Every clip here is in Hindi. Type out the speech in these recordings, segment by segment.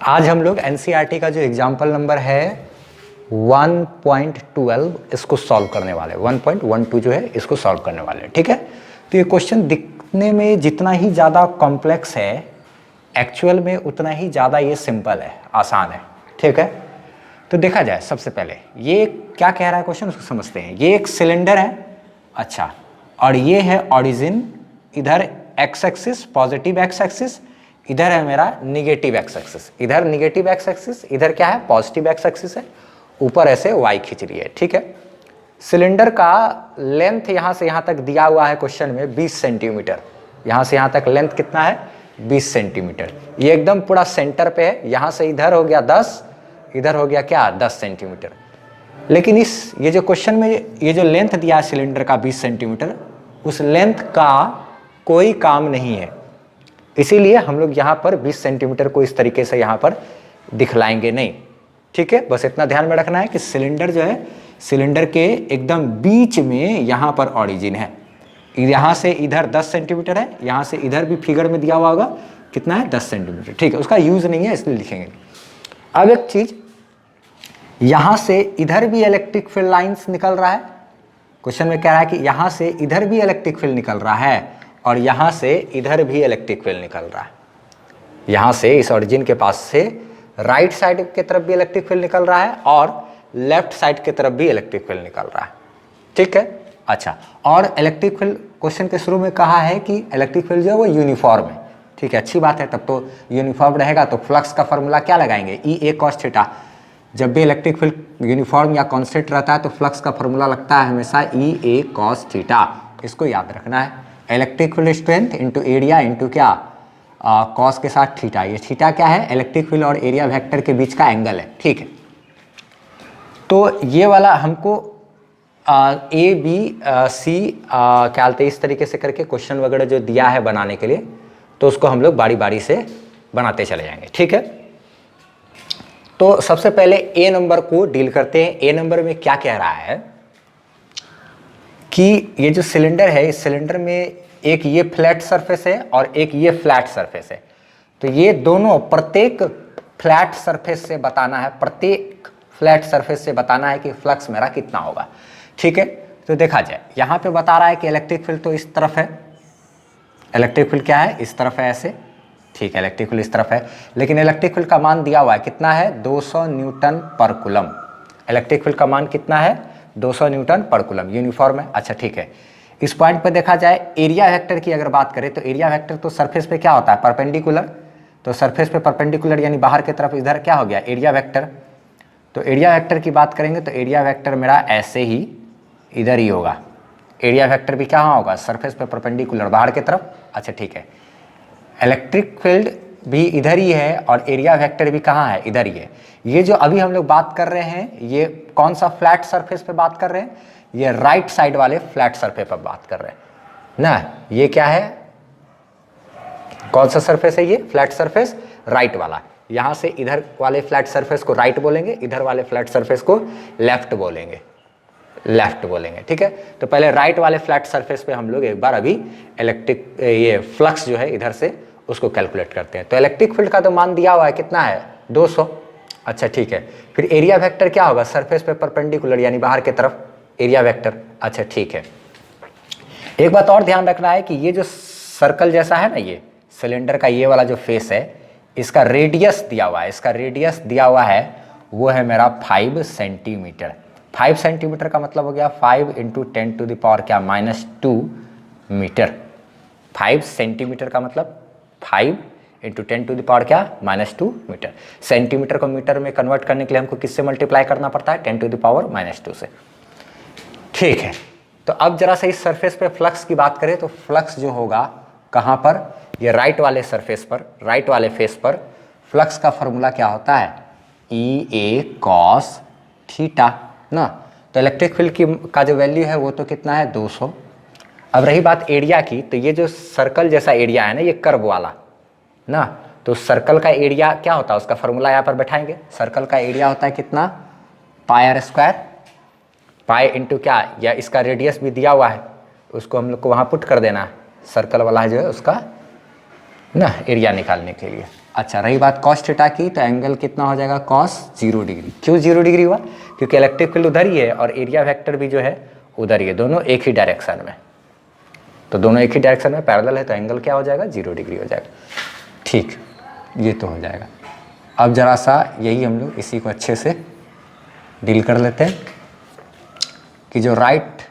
आज हम लोग एनसीईआरटी का जो एग्जाम्पल नंबर है 1.12 इसको सॉल्व करने वाले, 1.12 जो है इसको सॉल्व करने वाले हैं। ठीक है, तो ये क्वेश्चन दिखने में जितना ही ज़्यादा कॉम्प्लेक्स है, एक्चुअल में उतना ही ज़्यादा ये सिंपल है, आसान है। ठीक है, तो देखा जाए सबसे पहले ये क्या कह रहा है क्वेश्चन, उसको समझते हैं। ये एक सिलेंडर है, अच्छा, और ये है ऑरिजिन, इधर x axis positive x axis, इधर है मेरा निगेटिव एक्स एक्सिस, इधर निगेटिव एक्स एक्सिस, इधर क्या है पॉजिटिव एक्स एक्सिस है, ऊपर ऐसे वाई खींच रही है। ठीक है, सिलेंडर का लेंथ यहां से यहां तक दिया हुआ है क्वेश्चन में 20 सेंटीमीटर, यहां से यहां तक लेंथ कितना है 20 सेंटीमीटर। ये एकदम पूरा सेंटर पे है, यहां से इधर हो गया 10, इधर हो गया क्या 10 सेंटीमीटर। लेकिन ये जो क्वेश्चन में ये जो लेंथ दिया है सिलेंडर का 20 सेंटीमीटर, उस लेंथ का कोई काम नहीं है, इसीलिए हम लोग यहाँ पर 20 सेंटीमीटर को इस तरीके से यहाँ पर दिखलाएंगे नहीं। ठीक है, बस इतना ध्यान में रखना है कि सिलेंडर जो है, सिलेंडर के एकदम बीच में यहाँ पर ऑरिजिन है, यहाँ से इधर 10 सेंटीमीटर है, यहाँ से इधर भी फिगर में दिया हुआ होगा कितना है 10 सेंटीमीटर। ठीक है, उसका यूज नहीं है इसलिए लिखेंगे। अब एक चीज, यहां से इधर भी इलेक्ट्रिक फील्ड लाइंस निकल रहा है, क्वेश्चन में कह रहा है कि यहां से इधर भी इलेक्ट्रिक फील्ड निकल रहा है और यहां से इधर भी इलेक्ट्रिक फील्ड निकल रहा है। यहां से इस ऑरिजिन के पास से राइट साइड की तरफ भी इलेक्ट्रिक फील्ड निकल रहा है और लेफ्ट साइड की तरफ भी इलेक्ट्रिक फील्ड निकल रहा है। ठीक है, अच्छा, और इलेक्ट्रिक फील्ड क्वेश्चन के शुरू में कहा है कि इलेक्ट्रिक फील्ड जो है वो यूनिफॉर्म है। ठीक है, अच्छी बात है, तब तो यूनिफॉर्म रहेगा तो फ्लक्स का फॉर्मूला क्या लगाएंगे, ई ए कॉस थीटा। जब भी इलेक्ट्रिक फील्ड यूनिफॉर्म या कांस्टेंट रहता है तो फ्लक्स का फॉर्मूला लगता है हमेशा ई ए कॉस थीटा, इसको याद रखना है। Electric field strength into area into क्या कॉस के साथ थीटा, ये थीटा क्या है इलेक्ट्रिक फील्ड और एरिया वेक्टर के बीच का एंगल है। ठीक है, तो ये वाला हमको ए बी सी क्या बोलते हैं इस तरीके से करके क्वेश्चन वगैरह जो दिया है बनाने के लिए, तो उसको हम लोग बारी बारी से बनाते चले जाएंगे। ठीक है, तो सबसे पहले ए नंबर को डील करते हैं। ए नंबर में क्या कह रहा है कि ये जो सिलेंडर है, इस सिलेंडर में एक ये फ्लैट सरफेस है और एक ये फ्लैट सरफेस है, तो ये दोनों प्रत्येक फ्लैट सरफेस से बताना है, प्रत्येक फ्लैट सरफेस से बताना है कि फ्लक्स मेरा कितना होगा। ठीक है, तो देखा जाए यहाँ पे बता रहा है कि इलेक्ट्रिक फील्ड तो इस तरफ है, इलेक्ट्रिक फील्ड क्या है इस तरफ है ऐसे। ठीक है, इलेक्ट्रिक फील्ड इस तरफ है, लेकिन इलेक्ट्रिक फील्ड का मान दिया हुआ है कितना है 200 न्यूटन पर कूलम। इलेक्ट्रिक फील्ड का मान कितना है 200 न्यूटन पर कूलम, यूनिफॉर्म है। अच्छा ठीक है, इस पॉइंट पे देखा जाए एरिया वेक्टर की अगर बात करें तो एरिया वेक्टर तो सरफेस पे क्या होता है परपेंडिकुलर, तो सरफेस पे परपेंडिकुलर यानी बाहर की तरफ, इधर क्या हो गया एरिया वेक्टर। तो एरिया वेक्टर की बात करेंगे तो एरिया वेक्टर मेरा ऐसे ही इधर ही होगा, एरिया वेक्टर भी क्या होगा सरफेस पे परपेंडिकुलर बाहर की तरफ। अच्छा ठीक है, इलेक्ट्रिक फील्ड भी इधर ही है और एरिया वेक्टर भी कहाँ है इधर ही है। ये जो अभी हम लोग बात कर रहे हैं ये कौन सा फ्लैट सरफेस पे बात कर रहे हैं, ये राइट साइड वाले फ्लैट सरफेस पर बात कर रहे हैं ना। ये क्या है कौन सा सरफेस है, ये फ्लैट सरफेस राइट वाला। यहां से इधर वाले फ्लैट सरफेस को राइट बोलेंगे, इधर वाले फ्लैट सरफेस को लेफ्ट बोलेंगे, लेफ्ट बोलेंगे। ठीक है, तो पहले राइट वाले फ्लैट सरफेस पे हम लोग एक बार अभी इलेक्ट्रिक ये फ्लक्स जो है इधर से उसको कैलकुलेट करते हैं। तो इलेक्ट्रिक फील्ड का तो मान दिया हुआ है कितना है 200। अच्छा ठीक है, फिर एरिया वेक्टर क्या होगा सरफेस पे परपेंडिकुलर यानी बाहर की तरफ एरिया वेक्टर। अच्छा ठीक है, एक बात और ध्यान रखना है कि ये जो सर्कल जैसा है ना, ये सिलेंडर का ये वाला जो फेस है, इसका रेडियस दिया हुआ है, इसका रेडियस दिया हुआ है वो है मेरा 5 सेंटीमीटर। 5 सेंटीमीटर का मतलब हो गया 5 इंटू 10 टू द पावर क्या -2 मीटर। 5 सेंटीमीटर का मतलब 5 इंटू 10 टू द पावर क्या -2 मीटर। सेंटीमीटर को मीटर में कन्वर्ट करने के लिए हमको किससे मल्टीप्लाई करना पड़ता है 10 टू द पावर -2 से। ठीक है, तो अब जरा से इस सरफेस पे फ्लक्स की बात करें तो फ्लक्स जो होगा कहाँ पर, ये राइट वाले सरफेस पर, राइट वाले फेस पर फ्लक्स का फॉर्मूला क्या होता है ई ए कॉस थीटा ना। तो इलेक्ट्रिक फील्ड की का जो वैल्यू है वो तो कितना है 200। अब रही बात एरिया की, तो ये जो सर्कल जैसा एरिया है ना, ये कर्व वाला ना, तो सर्कल का एरिया क्या होता है उसका फॉर्मूला यहाँ पर बैठाएंगे। सर्कल का एरिया होता है कितना पाई r स्क्वायर, पाई इंटू क्या, या इसका रेडियस भी दिया हुआ है उसको हम लोग को वहाँ पुट कर देना है, सर्कल वाला जो है उसका ना एरिया निकालने के लिए। अच्छा, रही बात कॉस थीटा की, तो एंगल कितना हो जाएगा, कॉस 0 डिग्री। क्यों 0 डिग्री हुआ, क्योंकि इलेक्ट्रिक फील्ड उधर ही है और एरिया वेक्टर भी जो है उधर ही है, दोनों एक ही डायरेक्शन में, तो दोनों एक ही डायरेक्शन में पैरेलल है, तो एंगल क्या हो जाएगा, 0 डिग्री हो जाएगा। ठीक, ये तो हो जाएगा। अब जरा सा यही हम लोग इसी को अच्छे से डील कर लेते हैं कि जो राइट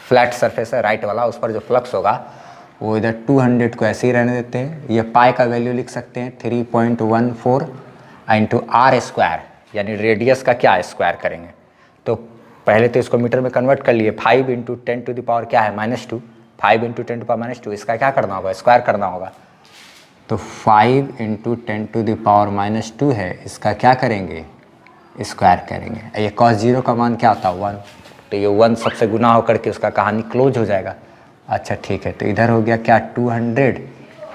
फ्लैट सरफेस है, राइट वाला, उस पर जो फ्लक्स होगा वो इधर 200 को ऐसे ही रहने देते हैं। ये पाई का वैल्यू लिख सकते हैं 3.14 इंटू आर स्क्वायर, यानी रेडियस का क्या स्क्वायर करेंगे, तो पहले तो इसको मीटर में कन्वर्ट कर लिए। 5 इंटू 10 टू द पावर क्या है, -2, 5 इंटू 10 टू पावर -2, इसका क्या करना होगा, स्क्वायर करना होगा। तो 5 इंटू 10 टू द पावर -2 है, इसका क्या करेंगे, स्क्वायर करेंगे। ये cos 0 का मान क्या होता है, 1, तो ये 1 सबसे गुना होकर के उसका कहानी क्लोज हो जाएगा। अच्छा ठीक है, तो इधर हो गया क्या 200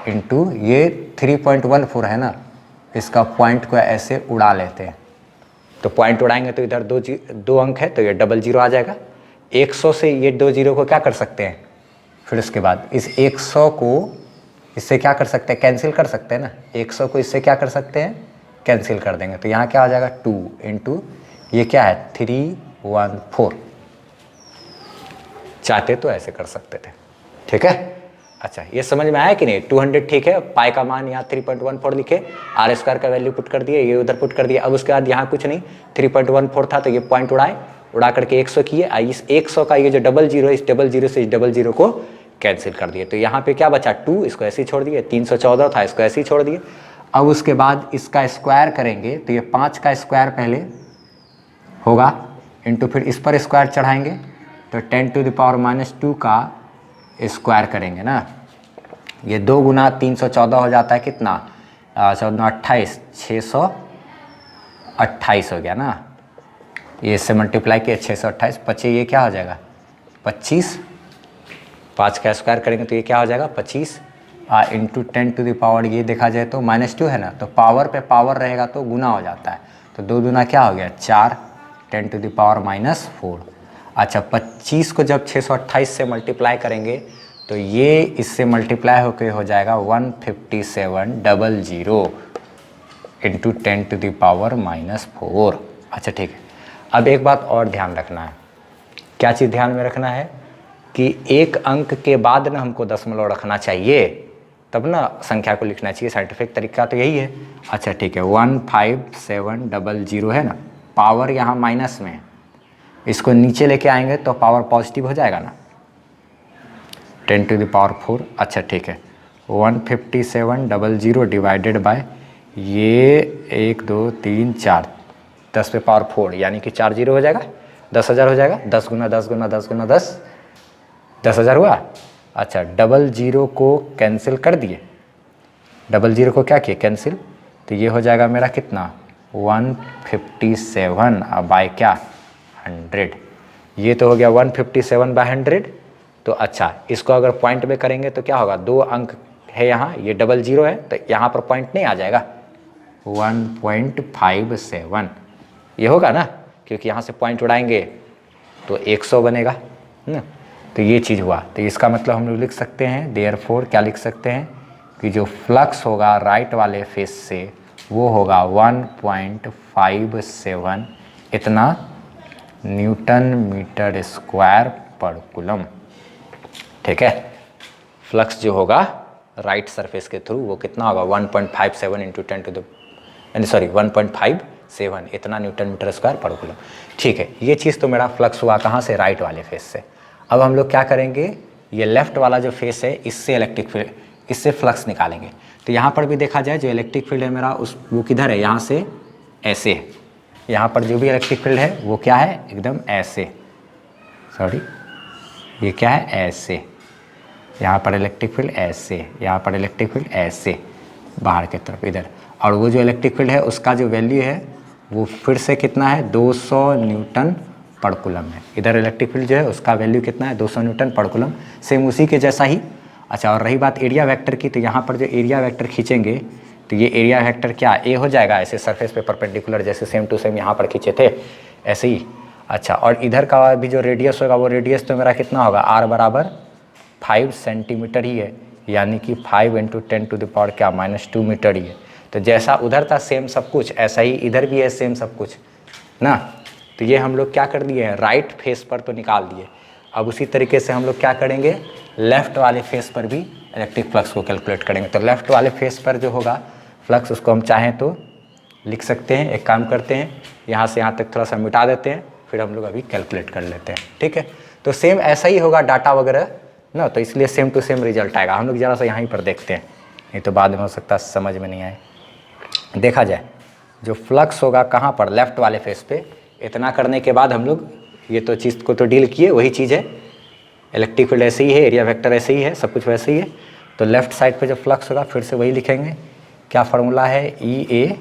इंटू ये 3.14 है ना, इसका पॉइंट को ऐसे उड़ा लेते हैं, तो पॉइंट उड़ाएंगे तो इधर दो अंक है, तो ये डबल जीरो आ जाएगा। 100 से ये 2 जीरो को क्या कर सकते हैं, फिर उसके बाद इस 100 को इससे क्या कर सकते हैं, कैंसिल कर सकते हैं ना, 100 को इससे क्या कर सकते हैं, कैंसिल कर देंगे, तो यहाँ क्या हो जाएगा 2 इंटू ये क्या है 314। चाहते तो ऐसे कर सकते थे, ठीक है। अच्छा, ये समझ में आया कि नहीं, 200 ठीक है, पाई का मान यहाँ 3.14 लिखे, आर स्क्वायर का वैल्यू पुट कर दिए, ये उधर पुट कर दिया। अब उसके बाद यहाँ कुछ नहीं, 3.14 था तो ये पॉइंट उड़ा करके 100 किए, इस 100 का ये जो डबल जीरो है, इस डबल जीरो से इस डबल जीरो को कैंसिल कर दिए, तो यहाँ पे क्या बचा 2, इसको ऐसे ही छोड़ दिए, 314 था, इसको ऐसे ही छोड़ दिए। अब उसके बाद इसका स्क्वायर करेंगे, तो ये 5 का स्क्वायर पहले होगा, इंटू फिर इस पर स्क्वायर चढ़ाएंगे, तो 10 टू द पावर -2 का स्क्वायर करेंगे ना, ये 2 गुना 314 हो जाता है कितना, 14 28, 628 हो गया ना, ये इससे मल्टीप्लाई किया 628, 25 ये क्या हो जाएगा 25, 5 का स्क्वायर करेंगे तो ये क्या हो जाएगा 25, इंटू 10 टू द पावर, ये देखा जाए तो -2 है ना, तो पावर पे पावर रहेगा तो गुना हो जाता है, तो 2 गुना क्या हो गया 4, 10 टू द पावर -4। अच्छा, 25 को जब 628 से मल्टीप्लाई करेंगे तो ये इससे मल्टीप्लाई होकर हो जाएगा 15700 इंटू 10 टू द पावर -4। अच्छा ठीक है, अब एक बात और ध्यान रखना है, क्या चीज़ ध्यान में रखना है कि एक अंक के बाद ना हमको दशमलव रखना चाहिए, तब ना संख्या को लिखना चाहिए, साइंटिफिक तरीका तो यही है। अच्छा ठीक है, 15700 है ना, पावर यहाँ माइनस में है, इसको नीचे लेके आएंगे तो पावर पॉजिटिव हो जाएगा ना, 10 टू द पावर 4। अच्छा ठीक है, 15700 डिवाइडेड बाय ये 1 2 3 4, 10 पे पावर 4, यानी कि 4 जीरो हो जाएगा, 10,000 हो जाएगा, 10 गुना 10 गुना 10 गुना 10, 10,000 हुआ। अच्छा, डबल जीरो को कैंसिल कर दिए, डबल जीरो को क्या किए कैंसिल, तो ये हो जाएगा मेरा कितना 157 बाय क्या 100, ये तो हो गया 157 बाय 100। तो अच्छा, इसको अगर पॉइंट में करेंगे तो क्या होगा, 2 अंक है यहाँ, ये डबल जीरो है तो यहाँ पर पॉइंट नहीं आ जाएगा, 1.57 ये होगा ना, क्योंकि यहाँ से पॉइंट उड़ाएंगे तो 100 बनेगा ना, तो ये चीज़ हुआ। तो इसका मतलब हम लोग लिख सकते हैं, देयरफॉर क्या लिख सकते हैं कि जो फ्लक्स होगा राइट वाले फेस से वो होगा 1.57 इतना न्यूटन मीटर स्क्वायर पर कूलम, ठीक है। फ्लक्स जो होगा राइट सरफेस के थ्रू वो कितना होगा 1.57 इंटू 10 टू द 1.57 इतना न्यूटन मीटर स्क्वायर पर कूलम, ठीक है। ये चीज़ तो मेरा फ्लक्स हुआ कहाँ से, राइट वाले फेस से। अब हम लोग क्या करेंगे, ये लेफ्ट वाला जो फेस है इससे इलेक्ट्रिक फील्ड, इससे फ्लक्स निकालेंगे। तो यहाँ पर भी देखा जाए जो इलेक्ट्रिक फील्ड है मेरा उस वो किधर है, यहाँ से ऐसे है, यहाँ पर जो भी इलेक्ट्रिक फील्ड है वो क्या है एकदम ऐसे, सॉरी ये क्या है ऐसे, यहाँ पर इलेक्ट्रिक फील्ड ऐसे, यहाँ पर इलेक्ट्रिक फील्ड ऐसे बाहर की तरफ इधर, और वो जो इलेक्ट्रिक फील्ड है उसका जो वैल्यू है वो फिर से कितना है 200 न्यूटन पर कूलम है। इधर इलेक्ट्रिक फील्ड जो है उसका वैल्यू कितना है 200 न्यूटन पर कूलम, सेम उसी के जैसा ही। अच्छा, और रही बात एरिया वेक्टर की, तो यहाँ पर जो एरिया वेक्टर खींचेंगे तो ये एरिया वेक्टर क्या ए हो जाएगा, ऐसे सरफेस पे परपेंडिकुलर, जैसे सेम टू सेम यहाँ पर खींचे थे ऐसे ही। अच्छा, और इधर का भी जो रेडियस होगा वो रेडियस तो मेरा कितना होगा, आर बराबर 5 सेंटीमीटर ही है, यानी कि 5 इंटू 10 टू द पावर क्या -2 मीटर ही है। तो जैसा उधर था सेम सब कुछ, ऐसा ही इधर भी है सेम सब कुछ ना। तो ये हम लोग क्या कर दिए हैं, राइट फेस पर तो निकाल दिए। अब उसी तरीके से हम लोग क्या करेंगे, लेफ़्ट वाले फेस पर भी इलेक्ट्रिक फ्लक्स को कैलकुलेट करेंगे। तो लेफ़्ट वाले फेस पर जो होगा फ्लक्स, उसको हम चाहें तो लिख सकते हैं। एक काम करते हैं, यहाँ से यहाँ तक थोड़ा सा मिटा देते हैं, फिर हम लोग अभी कैलकुलेट कर लेते हैं, ठीक है। तो सेम ऐसा ही होगा डाटा वगैरह ना, तो इसलिए सेम टू सेम रिजल्ट आएगा। हम लोग ज़रा सा यहीं पर देखते हैं, नहीं तो बाद में हो सकता है समझ में नहीं आए। देखा जाए जो फ्लक्स होगा कहाँ पर, लेफ़्ट वाले फेस पे। इतना करने के बाद हम लोग ये तो चीज़ को तो डील किए, वही चीज़ है, इलेक्ट्रिक फील्ड ऐसे ही है, एरिया वेक्टर ऐसे ही है, सब कुछ वैसे ही है। तो लेफ़्ट साइड पे जो फ्लक्स होगा फिर से वही लिखेंगे। क्या फार्मूला है, ई ए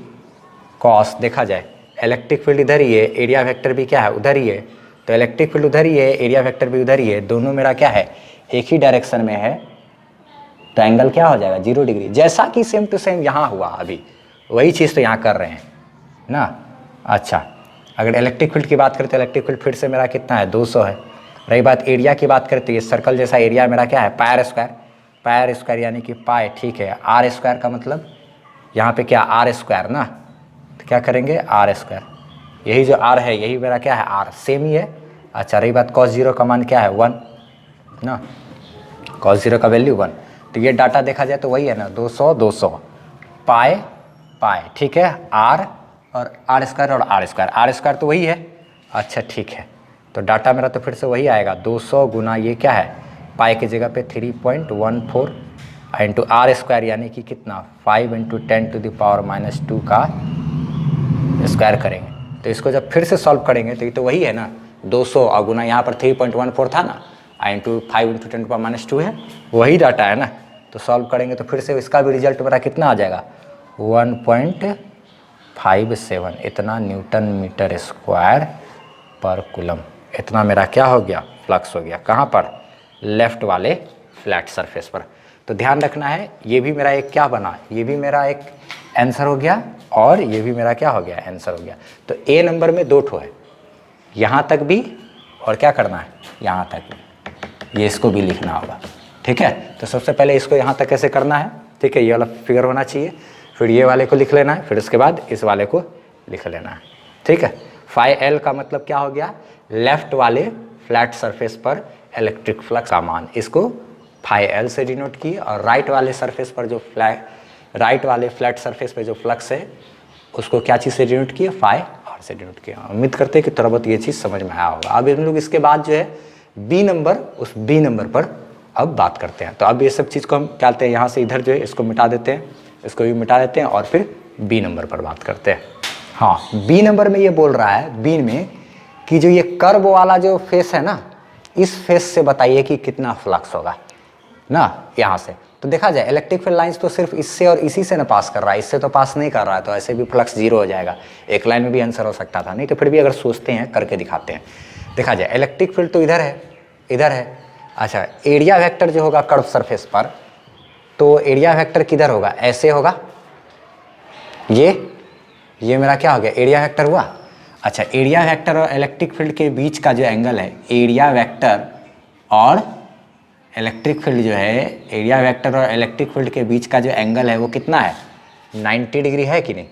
कॉस। देखा जाए इलेक्ट्रिक फील्ड इधर ही है, एरिया वेक्टर भी क्या है उधर ही है, तो इलेक्ट्रिक फील्ड उधर ही है, एरिया वेक्टर भी उधर ही है, दोनों मेरा क्या है एक ही डायरेक्शन में है, तो एंगल क्या हो जाएगा 0 डिग्री। जैसा कि सेम टू सेम यहाँ हुआ, अभी वही चीज़ तो यहाँ कर रहे हैं ना। अच्छा, अगर इलेक्ट्रिक फील्ड की बात करें तो इलेक्ट्रिक फील्ड फिर से मेरा कितना है 200 है। रही बात एरिया की बात करें तो ये सर्कल जैसा एरिया मेरा क्या है पायर स्क्वायर, पायर स्क्वायर यानी कि पाई, ठीक है। आर स्क्वायर का मतलब यहाँ पे क्या आर स्क्वायर ना, तो क्या करेंगे आर स्क्वायर, यही जो आर है यही मेरा क्या है आर, सेम ही है। अच्छा, रही बात कॉस 0 का मान क्या है 1 ना, कॉस 0 का वैल्यू 1। तो ये डाटा देखा जाए तो वही है ना 200 200 पाए पाए, ठीक है। आर और आर स्क्वायर और आर स्क्वायर तो वही है। अच्छा ठीक है, तो डाटा मेरा तो फिर से वही आएगा 200 गुना ये क्या है पाई की जगह पे 3.14 इंटू आर स्क्वायर यानी कि कितना 5 इंटू 10⁻⁻² का स्क्वायर करेंगे। तो इसको जब फिर से सॉल्व करेंगे तो ये तो वही है ना 200 और गुना यहाँ पर 3.14 था ना, इंटू 5 इंटू 10⁻² है, वही डाटा है ना। तो सॉल्व करेंगे तो फिर से इसका भी रिजल्ट मेरा कितना आ जाएगा 1.57, इतना न्यूटन मीटर स्क्वायर पर कूलम। इतना मेरा क्या हो गया फ्लक्स हो गया, कहाँ पर लेफ़्ट वाले फ्लैट सरफेस पर। तो ध्यान रखना है, ये भी मेरा एक क्या बना, ये भी मेरा एक आंसर हो गया और ये भी मेरा क्या हो गया आंसर हो गया। तो ए नंबर में 2 ठो है, यहाँ तक भी और क्या करना है यहाँ तक भी, ये इसको भी लिखना होगा, ठीक है। तो सबसे पहले इसको यहाँ तक कैसे करना है, ठीक है, ये वाला फिगर होना चाहिए, फिर ये वाले को लिख लेना है, फिर उसके बाद इस वाले को लिख लेना है, ठीक है। फाई एल का मतलब क्या हो गया, लेफ्ट वाले फ्लैट सरफेस पर इलेक्ट्रिक फ्लक्स का मान, इसको फाई एल से डिनोट किए। और राइट वाले सरफेस पर जो राइट वाले फ्लैट सरफेस पे जो फ्लक्स है उसको क्या चीज़ से डिनोट किए, फाई आर से डिनोट किया। उम्मीद करते हैं कि थोड़ा बहुत ये चीज़ समझ में आया होगा। अब हम लोग इसके बाद जो है बी नंबर, उस बी नंबर पर अब बात करते हैं। तो अब ये सब चीज़ को हम क्या कहते हैं, यहाँ से इधर जो है इसको मिटा देते हैं, इसको भी मिटा देते हैं और फिर बी नंबर पर बात करते हैं। हाँ, बी नंबर में ये बोल रहा है बी में कि जो ये कर्व वाला जो फेस है ना, इस फेस से बताइए कि कितना फ्लक्स होगा ना यहाँ से। तो देखा जाए इलेक्ट्रिक फील्ड लाइंस तो सिर्फ इससे और इसी से ना पास कर रहा है, इससे तो पास नहीं कर रहा है, तो ऐसे भी फ्लक्स 0 हो जाएगा। एक लाइन में भी आंसर हो सकता था, नहीं तो फिर भी अगर सोचते हैं करके दिखाते हैं। देखा जाए इलेक्ट्रिक फील्ड तो इधर है, इधर है। अच्छा, एरिया वेक्टर जो होगा कर्व सरफेस पर, तो एरिया वेक्टर किधर होगा, ऐसे होगा, ये मेरा क्या हो गया एरिया वेक्टर हुआ। अच्छा, एरिया वेक्टर और इलेक्ट्रिक फील्ड के बीच का जो एंगल है, एरिया वेक्टर और इलेक्ट्रिक फील्ड जो है, एरिया वेक्टर और इलेक्ट्रिक फील्ड के बीच का जो एंगल है वो कितना है 90 डिग्री है कि नहीं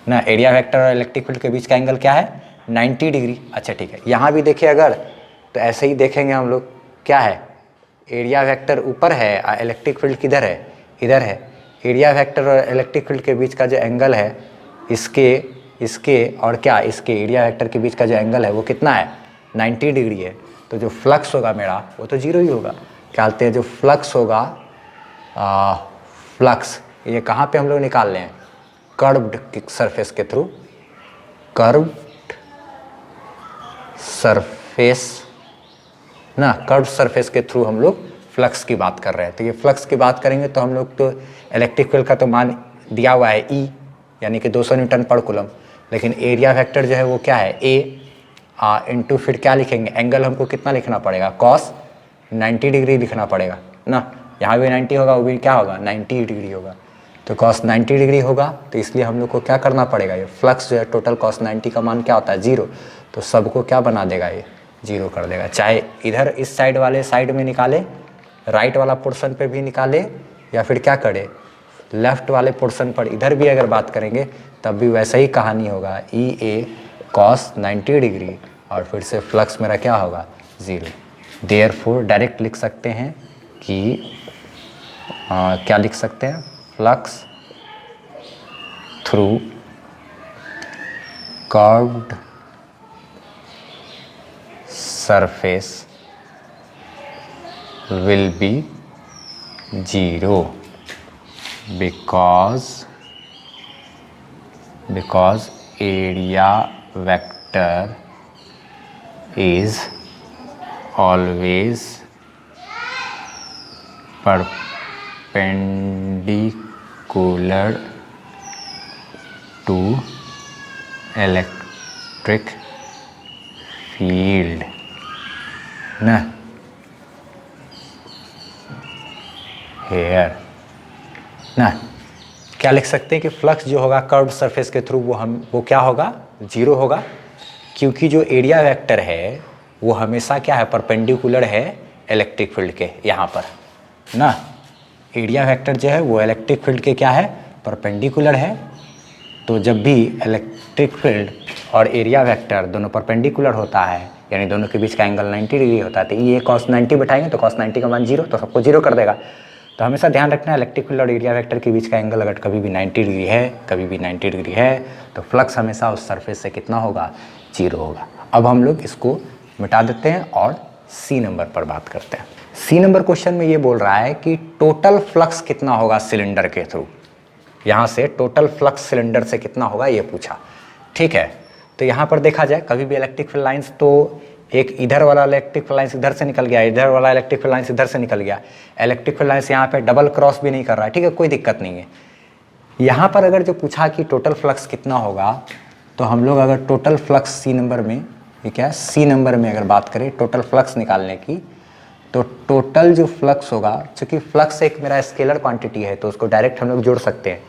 ना। एरिया वेक्टर और इलेक्ट्रिक फील्ड के बीच का एंगल क्या है 90 डिग्री। अच्छा ठीक है, यहाँ भी देखिए अगर तो ऐसे ही देखेंगे हम लोग, क्या है एरिया वेक्टर ऊपर है और इलेक्ट्रिक फील्ड किधर है, इधर है। एरिया वेक्टर और इलेक्ट्रिक फील्ड के बीच का जो एंगल है, इसके और क्या इसके एरिया वेक्टर के बीच का जो एंगल है वो कितना है 90 डिग्री है। तो जो फ्लक्स होगा मेरा वो तो 0 ही होगा। क्या कहते हैं जो फ्लक्स होगा, फ्लक्स ये कहाँ पे हम लोग निकाल रहे हैं, कर्व्ड सरफेस के थ्रू, कर्व्ड सरफेस ना, कर्व्ड सरफेस के थ्रू हम लोग फ्लक्स की बात कर रहे हैं। तो ये फ्लक्स की बात करेंगे तो हम लोग तो इलेक्ट्रिक फील्ड का तो मान दिया हुआ है ई यानी कि 200 न्यूटन पर कूलम, लेकिन एरिया वेक्टर जो है वो क्या है ए इंटू फिर क्या लिखेंगे, एंगल हमको कितना लिखना पड़ेगा कॉस 90 डिग्री लिखना पड़ेगा ना। यहाँ भी 90 होगा, वो भी क्या होगा 90 डिग्री होगा। तो कॉस 90 डिग्री होगा, तो इसलिए हम लोग को क्या करना पड़ेगा, ये फ्लक्स जो है टोटल कॉस 90 का मान क्या होता है 0, तो सबको क्या बना देगा ये 0 कर देगा। चाहे इधर इस साइड वाले साइड में निकाले, राइट वाला पोर्शन पे भी निकाले, या फिर क्या करे लेफ्ट वाले पोर्शन पर इधर भी अगर बात करेंगे तब भी वैसा ही कहानी होगा, ई ए कॉस 90 डिग्री और फिर से फ्लक्स मेरा क्या होगा 0। देयरफॉर डायरेक्ट लिख सकते हैं कि क्या लिख सकते हैं, flux through curved surface will be 0 because area vector is always perpendicular to electric field ना हेयर ना। क्या लिख सकते हैं कि फ्लक्स जो होगा कर्व्ड सरफेस के थ्रू वो क्या होगा 0 होगा, क्योंकि जो एरिया वेक्टर है वो हमेशा क्या है परपेंडिकुलर है इलेक्ट्रिक फील्ड के, यहाँ पर ना एरिया वेक्टर जो है वो इलेक्ट्रिक फील्ड के क्या है परपेंडिकुलर है। तो जब भी इलेक्ट्रिक फील्ड और एरिया वेक्टर दोनों परपेंडिकुलर होता है यानी दोनों के बीच का एंगल 90 डिग्री होता है, तो ये cos 90 बैठाएंगे तो cos 90 का मान 0, तो सबको 0 कर देगा। तो हमेशा ध्यान रखना है इलेक्ट्रिक फील्ड और एरिया वेक्टर के बीच का एंगल अगर कभी भी 90 डिग्री है, कभी भी 90 डिग्री है, तो फ्लक्स हमेशा उस सरफेस से कितना होगा 0 होगा। अब हम लोग इसको मिटा देते हैं और सी नंबर पर बात करते हैं। सी नंबर क्वेश्चन में ये बोल रहा है कि टोटल फ्लक्स कितना होगा सिलेंडर के थ्रू, यहाँ से टोटल फ्लक्स सिलेंडर से कितना होगा ये पूछा, ठीक है। तो यहाँ पर देखा जाए कभी भी इलेक्ट्रिक फील्ड लाइंस तो एक इधर वाला इलेक्ट्रिक फील्ड लाइंस इधर से निकल गया, इधर वाला इलेक्ट्रिक फील्ड लाइंस इधर से निकल गया, इलेक्ट्रिक फील्ड लाइंस यहाँ पे डबल क्रॉस भी नहीं कर रहा है, ठीक है, कोई दिक्कत नहीं है। यहाँ पर अगर जो पूछा कि टोटल फ्लक्स कितना होगा, तो हम लोग अगर टोटल फ्लक्स सी नंबर में, ठीक है, सी नंबर में अगर बात करें टोटल फ्लक्स निकालने की, तो टोटल जो फ्लक्स होगा, चूँकि फ्लक्स एक मेरा स्केलर क्वांटिटी है तो उसको डायरेक्ट हम लोग जोड़ सकते हैं।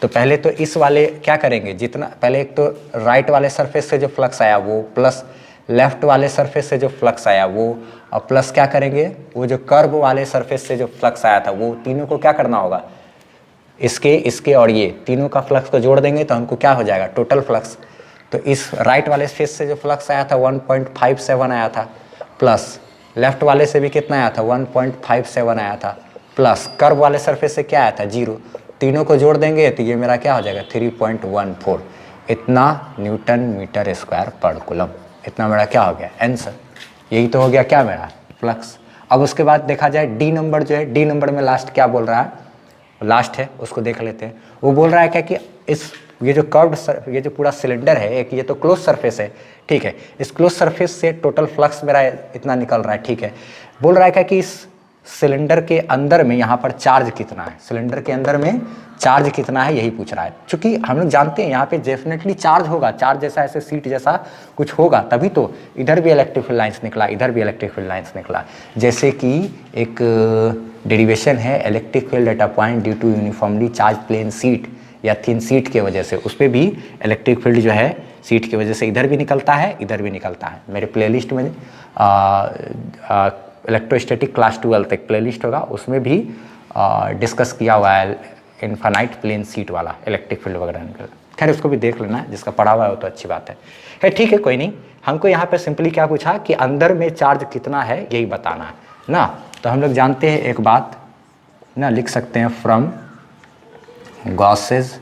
तो पहले तो इस वाले क्या करेंगे, जितना पहले एक तो राइट वाले सरफेस से जो फ्लक्स आया वो प्लस लेफ्ट वाले सरफेस से जो फ्लक्स आया वो, और प्लस क्या करेंगे वो जो कर्व वाले सरफेस से जो फ्लक्स आया था वो, तीनों को क्या करना होगा, इसके और ये तीनों का फ्लक्स को जोड़ देंगे तो हमको क्या हो जाएगा टोटल फ्लक्स। तो इस राइट वाले फेस से जो फ्लक्स आया था 1.57 आया था, प्लस लेफ्ट वाले से भी कितना आया था 1.57 आया था, प्लस कर्व वाले सरफेस से क्या आया था 0, तीनों को जोड़ देंगे तो ये मेरा क्या हो जाएगा 3.14, इतना न्यूटन मीटर स्क्वायर पर कूलम, इतना मेरा क्या हो गया आंसर। यही तो हो गया क्या मेरा फ्लक्स। अब उसके बाद देखा जाए डी नंबर जो है, डी नंबर में लास्ट क्या बोल रहा है, लास्ट है उसको देख लेते हैं। वो बोल रहा है क्या कि इस ये जो कर्व्ड ये जो पूरा सिलेंडर है एक, ये तो क्लोज सरफेस है, ठीक है, इस क्लोज सरफेस से टोटल फ्लक्स मेरा इतना निकल रहा है, ठीक है। बोल रहा है क्या कि इस सिलेंडर के अंदर में यहाँ पर चार्ज कितना है, सिलेंडर के अंदर में चार्ज कितना है यही पूछ रहा है। चूंकि हम लोग जानते हैं यहाँ पे डेफिनेटली चार्ज होगा, चार्ज जैसा ऐसे सीट जैसा कुछ होगा, तभी तो इधर भी इलेक्ट्रिक फील्ड लाइंस निकला, इधर भी इलेक्ट्रिक फील्ड लाइंस निकला। जैसे कि एक डेरिवेशन है electric field at a point due to uniformly charged plane sheet या थिन सीट के वजह से, उस पर भी इलेक्ट्रिक फील्ड जो है सीट की वजह से इधर भी निकलता है इधर भी निकलता है। मेरे प्लेलिस्ट में इलेक्ट्रोस्टैटिक क्लास 12 तक प्लेलिस्ट होगा, उसमें भी डिस्कस किया हुआ है इनफाइनाइट प्लेन सीट वाला इलेक्ट्रिक फील्ड वगैरह निकल। खैर उसको भी देख लेना, जिसका पढ़ा हुआ है तो अच्छी बात है ठीक है, कोई नहीं। हमको यहाँ पे सिंपली क्या पूछा कि अंदर में चार्ज कितना है यही बताना है ना। तो हम लोग जानते हैं एक बात ना, लिख सकते हैं फ्रॉम गॉसेस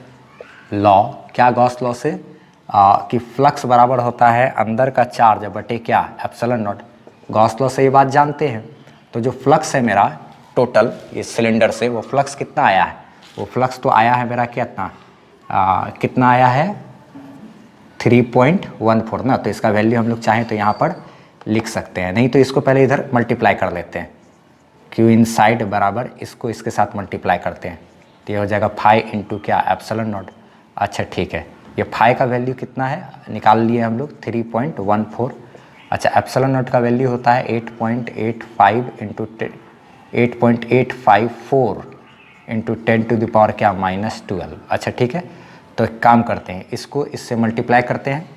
लॉ, क्या गॉस लॉ से कि फ्लक्स बराबर होता है अंदर का चार्ज बटे क्या एप्सिलॉन नॉट। गॉस लॉ से ये बात जानते हैं। तो जो फ्लक्स है मेरा टोटल ये सिलेंडर से, वो फ्लक्स कितना आया है, वो फ्लक्स तो आया है मेरा कितना कितना आया है 3.14 ना। तो इसका वैल्यू हम लोग चाहें तो यहाँ पर लिख सकते हैं, नहीं तो इसको पहले इधर मल्टीप्लाई कर लेते हैं, क्यू इन साइड बराबर इसको इसके साथ मल्टीप्लाई करते हैं तो ये हो जाएगा 5 इंटू क्या एप्सिलॉन नॉट। अच्छा ठीक है, ये 5 का वैल्यू कितना है निकाल लिए हम लोग 3.14। अच्छा एप्सिलॉन नॉट का वैल्यू होता है 8.85 into 8.854 into 10 to the power क्या -12। अच्छा ठीक है, तो एक काम करते हैं, इसको इससे मल्टीप्लाई करते हैं।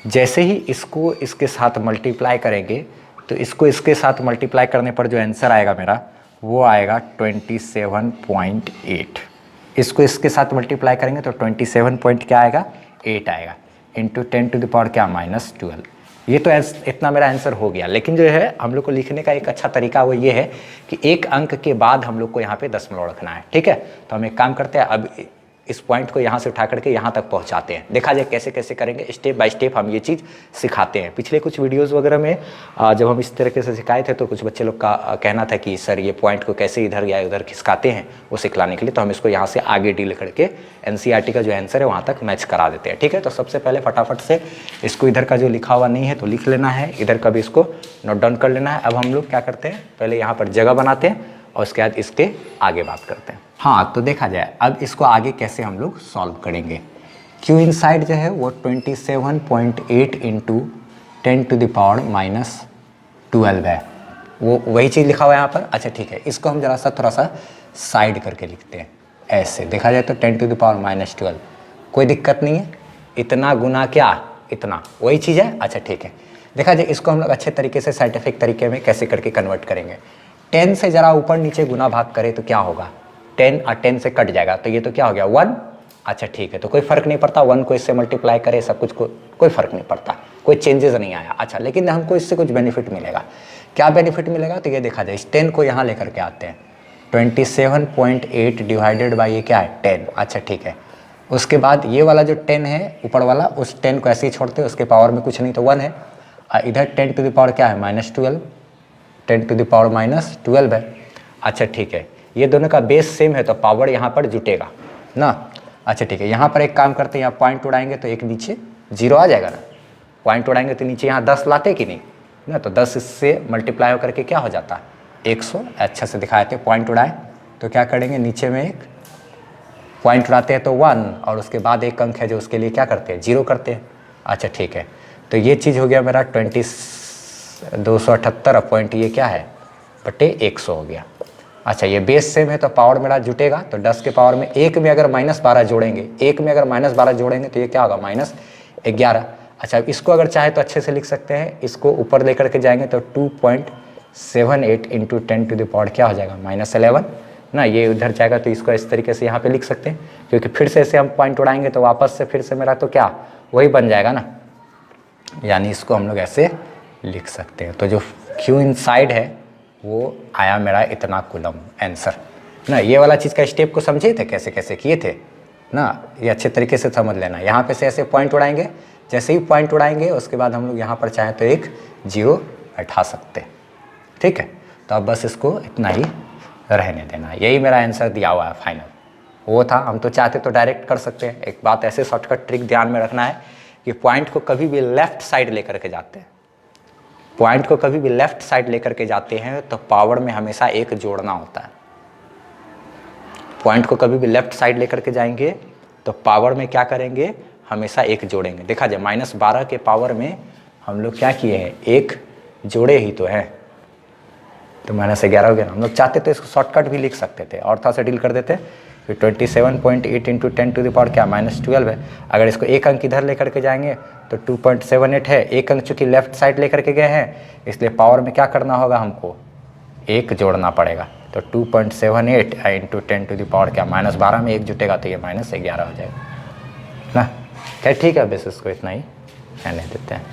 जैसे ही इसको इसके साथ मल्टीप्लाई करेंगे तो इसको इसके साथ मल्टीप्लाई करने पर जो आंसर आएगा मेरा वो आएगा 27.8। इसको इसके साथ मल्टीप्लाई करेंगे तो 27 पॉइंट क्या आएगा 8 आएगा, इंटू 10 टू द पावर क्या -12। ये तो इतना मेरा आंसर हो गया। लेकिन जो है हम लोग को लिखने का एक अच्छा तरीका वो ये है कि एक अंक के बाद हम लोग को यहाँ पे दशमलव रखना है, ठीक है। तो हम एक काम करते हैं, अब इस पॉइंट को यहाँ से उठा करके यहाँ तक पहुँचाते हैं। देखा जाए कैसे कैसे करेंगे, स्टेप बाय स्टेप हम ये चीज़ सिखाते हैं। पिछले कुछ वीडियोस वगैरह में जब हम इस तरीके से सिखाए थे तो कुछ बच्चे लोग का कहना था कि सर ये पॉइंट को कैसे इधर या उधर खिसकाते हैं, वो सिखलाने के लिए। तो हम इसको यहाँ से आगे डील करके NCERT का जो आंसर है वहाँ तक मैच करा देते हैं, ठीक है। तो सबसे पहले फटाफट से इसको इधर का जो लिखा हुआ नहीं है तो लिख लेना है, इधर का भी इसको नोट डाउन कर लेना है। अब हम लोग क्या करते हैं, पहले यहाँ पर जगह बनाते हैं और उसके बाद इसके आगे बात करते हैं। हाँ, तो देखा जाए अब इसको आगे कैसे हम लोग सॉल्व करेंगे। Q इनसाइड जो है वो 27.8 इंटू 10 टू द पावर -12 है, वो वही चीज़ लिखा हुआ है यहाँ पर। अच्छा ठीक है, इसको हम जरा सा थोड़ा सा साइड करके लिखते हैं ऐसे। देखा जाए तो 10 टू द पावर -12, कोई दिक्कत नहीं है। इतना गुना क्या, इतना वही चीज़ है। अच्छा ठीक है, देखा जाए इसको हम लोग अच्छे तरीके से साइंटिफिक तरीके में कैसे करके कन्वर्ट करेंगे। 10 से ज़रा ऊपर नीचे गुना भाग करें तो क्या होगा, 10 और 10 से कट जाएगा तो ये तो क्या हो गया 1। अच्छा ठीक है, तो कोई फ़र्क नहीं पड़ता, 1 को इससे मल्टीप्लाई करे सब कुछ को कोई फ़र्क नहीं पड़ता, कोई चेंजेस नहीं आया। अच्छा, लेकिन हमको इससे कुछ बेनिफिट मिलेगा। क्या बेनिफिट मिलेगा, तो ये देखा जाए इस 10 को यहाँ लेकर के आते हैं, 27.8 डिवाइडेड बाई ये क्या है 10। अच्छा ठीक है, उसके बाद ये वाला जो 10 है ऊपर वाला, उस 10 को ऐसे ही छोड़ते हैं, उसके पावर में कुछ नहीं तो 1 है। इधर 10 टू द पावर क्या है -12, 10 टू द पावर -12 है। अच्छा ठीक है, ये दोनों का बेस सेम है तो पावर यहाँ पर जुटेगा ना। अच्छा ठीक है, यहाँ पर एक काम करते हैं, यहाँ पॉइंट उड़ाएंगे तो एक नीचे 0 आ जाएगा ना। पॉइंट उड़ाएंगे तो नीचे यहाँ 10 लाते कि नहीं ना, तो 10 इससे मल्टीप्लाई होकर के क्या हो जाता है 100। अच्छा से दिखाए थे, पॉइंट उड़ाए तो क्या करेंगे, नीचे में एक पॉइंट उड़ाते हैं तो 1 और उसके बाद एक अंक है जो उसके लिए क्या करते हैं 0 करते हैं। अच्छा ठीक है, तो ये चीज़ हो गया मेरा 278 पॉइंट ये क्या है बटे 100 हो गया। अच्छा, ये बेस सेम है तो पावर मेरा जुटेगा, तो 10 के पावर में एक में अगर -12 जोड़ेंगे, एक में अगर -12 जोड़ेंगे तो ये क्या होगा -11। अच्छा, इसको अगर चाहे तो अच्छे से लिख सकते हैं, इसको ऊपर लेकर के जाएंगे तो 2.78 इंटू 10 टू द पावर क्या हो जाएगा -11 ना। ये उधर जाएगा तो इसको इस तरीके से यहाँ पे लिख सकते हैं, क्योंकि फिर से ऐसे हम पॉइंट उड़ाएंगे तो वापस से फिर से मेरा तो क्या वही बन जाएगा ना, यानी इसको हम लोग ऐसे लिख सकते हैं। तो जो Q इनसाइड है वो आया मेरा इतना कूलम आंसर ना। ये वाला चीज़ का स्टेप को समझे थे कैसे कैसे किए थे ना, ये अच्छे तरीके से समझ लेना। यहाँ पे से ऐसे पॉइंट उड़ाएंगे, जैसे ही पॉइंट उड़ाएंगे उसके बाद हम लोग यहाँ पर चाहें तो एक 0 बैठा सकते हैं, ठीक है। तो अब बस इसको इतना ही रहने देना, यही मेरा आंसर दिया हुआ है फाइनल। वो था, हम तो चाहते तो डायरेक्ट कर सकते हैं। एक बात ऐसे शॉर्टकट ट्रिक ध्यान में रखना है कि पॉइंट को कभी भी लेफ्ट साइड लेकर के जाते हैं, पॉइंट को कभी भी लेफ्ट साइड लेकर के जाते हैं तो पावर में हमेशा एक जोड़ना होता है। पॉइंट को कभी भी लेफ्ट साइड लेकर के जाएंगे तो पावर में क्या करेंगे, हमेशा एक जोड़ेंगे। देखा जाए -12 के पावर में हम लोग क्या किए हैं, एक जोड़े ही तो हैं, तो -11 हो गया ना। हम लोग चाहते तो इसको शॉर्टकट भी लिख सकते थे और थोड़ा सा डील कर देते। फिर 27.8 इंटू 10 टू द पावर क्या -12 है। अगर इसको एक अंक इधर लेकर के जाएंगे तो 2.78 है। एक अंक चूँकि लेफ्ट साइड लेकर के गए हैं इसलिए पावर में क्या करना होगा, हमको एक जोड़ना पड़ेगा। तो 2.78 इंटू 10 टू द पावर क्या -12 में एक जुटेगा तो ये -11 हो जाएगा ना। क्या ठीक है, बस इसको इतना ही रहने देते हैं।